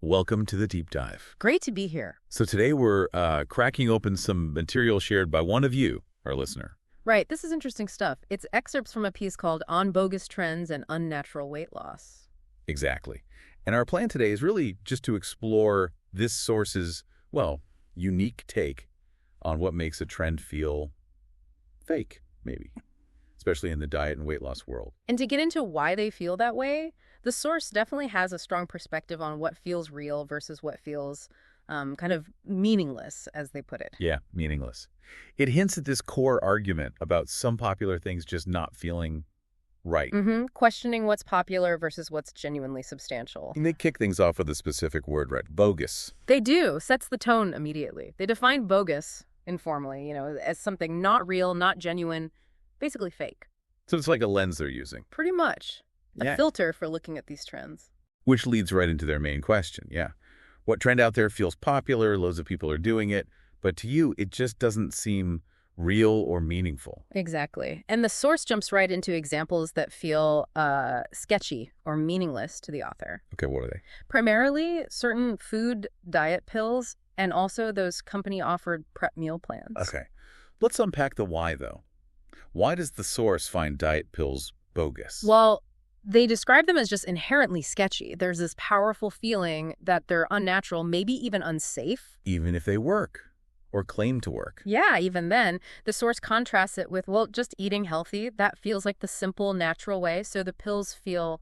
Welcome to the deep dive. Great to be here. So today we're cracking open some material shared by one of you, our listener. Right, this is interesting stuff. It's excerpts from a piece called On Bogus Trends and Unnatural Weight Loss. Exactly. And our plan today is really just to explore this source's, unique take on what makes a trend feel fake, maybe, especially in the diet and weight loss world. And to get into why they feel that way, the source definitely has a strong perspective on what feels real versus what feels kind of meaningless, as they put it. Yeah, meaningless. It hints at this core argument about some popular things just not feeling right. Questioning what's popular versus what's genuinely substantial. And they kick things off with a specific word, right? Bogus. They do. Sets the tone immediately. They define bogus, informally, as something not real, not genuine, basically fake. So it's like a lens they're using. Pretty much. A filter for looking at these trends. Which leads right into their main question, What trend out there feels popular, loads of people are doing it, but to you, it just doesn't seem real or meaningful. Exactly. And the source jumps right into examples that feel sketchy or meaningless to the author. Okay, what are they? Primarily, certain food diet pills and also those company-offered prep meal plans. Okay. Let's unpack the why, though. Why does the source find diet pills bogus? Well, they describe them as just inherently sketchy. There's this powerful feeling that they're unnatural, maybe even unsafe. Even if they work or claim to work. Yeah, even then, the source contrasts it with, just eating healthy. That feels like the simple, natural way. So the pills feel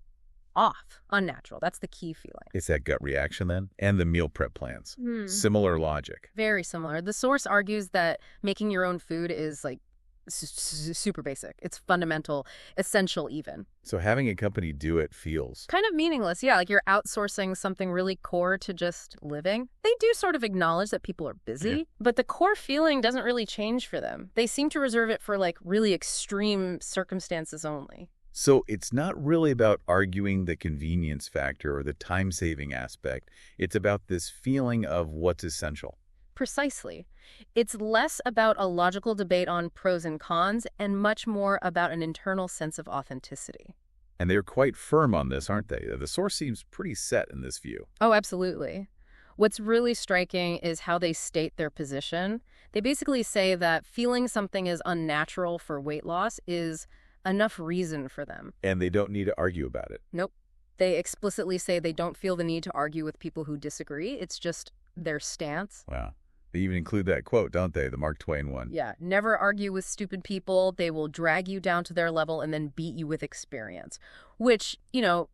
off, unnatural. That's the key feeling. It's that gut reaction then? And the meal prep plans. Similar logic. Very similar. The source argues that making your own food is like super basic. It's fundamental, essential even. So having a company do it feels kind of meaningless. Yeah, like you're outsourcing something really core to just living. They do sort of acknowledge that people are busy, but the core feeling doesn't really change for them. They seem to reserve it for like really extreme circumstances only. So it's not really about arguing the convenience factor or the time-saving aspect. It's about this feeling of what's essential. Precisely. It's less about a logical debate on pros and cons and much more about an internal sense of authenticity. And they're quite firm on this, aren't they? The source seems pretty set in this view. Oh, absolutely. What's really striking is how they state their position. They basically say that feeling something is unnatural for weight loss is enough reason for them. And they don't need to argue about it. Nope. They explicitly say they don't feel the need to argue with people who disagree. It's just their stance. Wow. They even include that quote, don't they? The Mark Twain one. Yeah. Never argue with stupid people. They will drag you down to their level and then beat you with experience, which,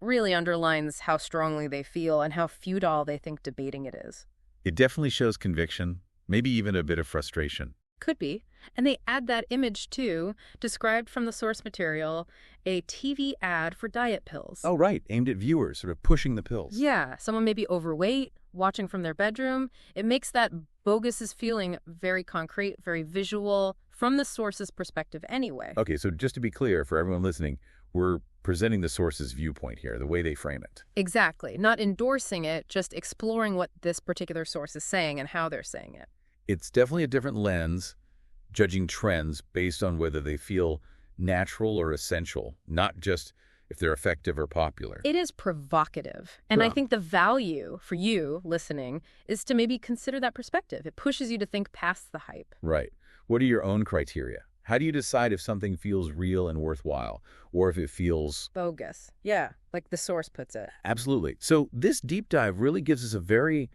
really underlines how strongly they feel and how futile they think debating it is. It definitely shows conviction, maybe even a bit of frustration. Could be. And they add that image, too, described from the source material, a TV ad for diet pills. Oh, right. Aimed at viewers, sort of pushing the pills. Yeah. Someone may be overweight, watching from their bedroom. It makes that bogus feeling very concrete, very visual, from the source's perspective anyway. Okay, so just to be clear for everyone listening, we're presenting the source's viewpoint here, the way they frame it. Exactly. Not endorsing it, just exploring what this particular source is saying and how they're saying it. It's definitely a different lens, judging trends based on whether they feel natural or essential, not just if they're effective or popular. It is provocative. And I think the value for you listening is to maybe consider that perspective. It pushes you to think past the hype. Right. What are your own criteria? How do you decide if something feels real and worthwhile, or if it feels bogus? Yeah, like the source puts it. Absolutely. So this deep dive really gives us a very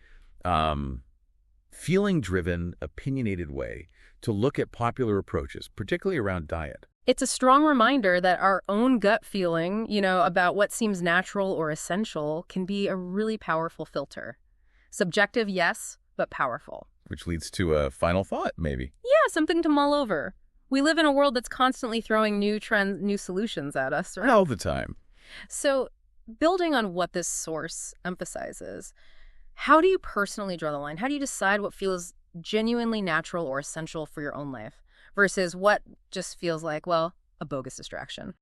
feeling-driven, opinionated way to look at popular approaches, particularly around diet. It's a strong reminder that our own gut feeling, about what seems natural or essential can be a really powerful filter. Subjective, yes, but powerful. Which leads to a final thought, maybe. Yeah, something to mull over. We live in a world that's constantly throwing new trends, new solutions at us, right? All the time. So, building on what this source emphasizes, how do you personally draw the line? How do you decide what feels genuinely natural or essential for your own life versus what just feels like, a bogus distraction?